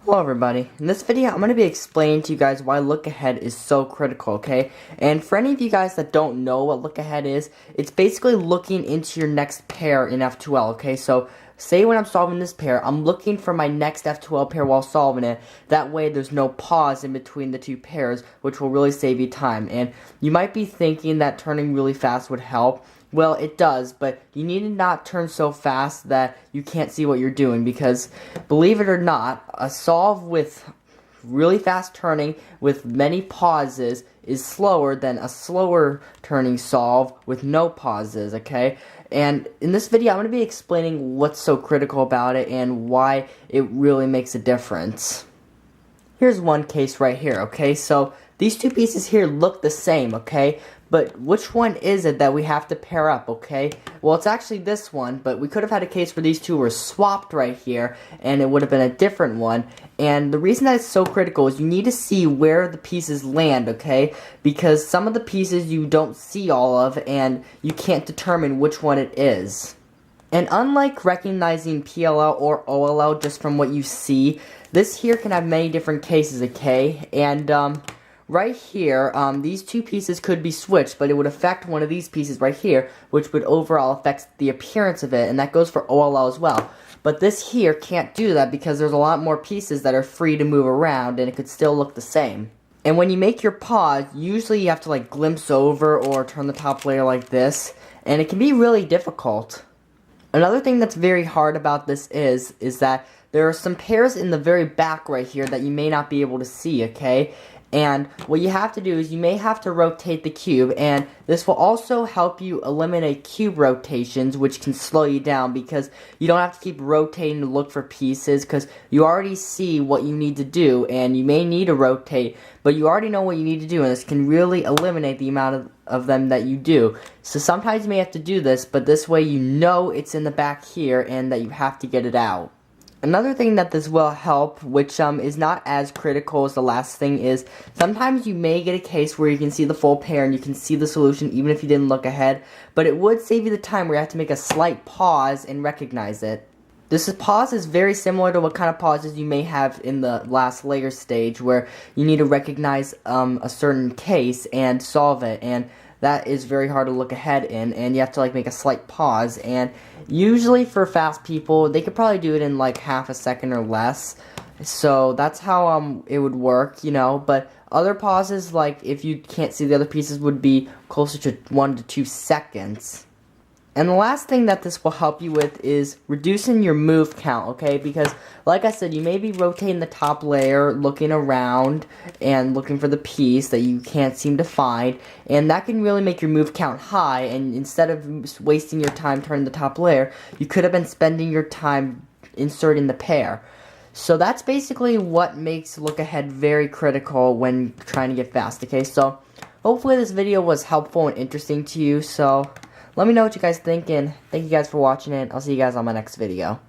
Hello everybody. In this video, I'm going to be explaining to you guys why look ahead is so critical, okay? And for any of you guys that don't know what look ahead is, it's basically looking into your next pair in F2L, okay? So, say when I'm solving this pair, I'm looking for my next F2L pair while solving it. That way, there's no pause in between the two pairs, which will really save you time. And you might be thinking that turning really fast would help. Well, it does, but you need to not turn so fast that you can't see what you're doing, because believe it or not, a solve with really fast turning with many pauses is slower than a slower turning solve with no pauses, okay? And in this video, I'm going to be explaining what's so critical about it and why it really makes a difference. Here's one case right here, okay? So these two pieces here look the same, okay? But which one is it that we have to pair up, okay? Well, it's actually this one, but we could have had a case where these two were swapped right here, and it would have been a different one. And the reason that it's so critical is you need to see where the pieces land, okay? Because some of the pieces you don't see all of, and you can't determine which one it is. And unlike recognizing PLL or OLL just from what you see, this here can have many different cases, okay? And, right here, these two pieces could be switched, but it would affect one of these pieces right here, which would overall affect the appearance of it, and that goes for OLL as well. But this here can't do that because there's a lot more pieces that are free to move around, and it could still look the same. And when you make your pause, usually you have to like glimpse over or turn the top layer like this, and it can be really difficult. Another thing that's very hard about this is that there are some pairs in the very back right here that you may not be able to see, okay? And what you have to do is you may have to rotate the cube, and this will also help you eliminate cube rotations, which can slow you down because you don't have to keep rotating to look for pieces because you already see what you need to do, and you may need to rotate, but you already know what you need to do, and this can really eliminate the amount of them that you do. So sometimes you may have to do this, but this way you know it's in the back here and that you have to get it out. Another thing that this will help, which is not as critical as the last thing, is sometimes you may get a case where you can see the full pair and you can see the solution even if you didn't look ahead, but it would save you the time where you have to make a slight pause and recognize it. This pause is very similar to what kind of pauses you may have in the last layer stage, where you need to recognize a certain case and solve it, and that is very hard to look ahead in, and you have to like make a slight pause. And usually for fast people, they could probably do it in like half a second or less. So that's how it would work, you know. But other pauses, like if you can't see the other pieces, would be closer to 1 to 2 seconds. And the last thing that this will help you with is reducing your move count, okay? Because, like I said, you may be rotating the top layer, looking around, and looking for the piece that you can't seem to find, and that can really make your move count high, and instead of wasting your time turning the top layer, you could have been spending your time inserting the pair. So that's basically what makes look ahead very critical when trying to get fast, okay? So, hopefully this video was helpful and interesting to you, so let me know what you guys think, and thank you guys for watching it. I'll see you guys on my next video.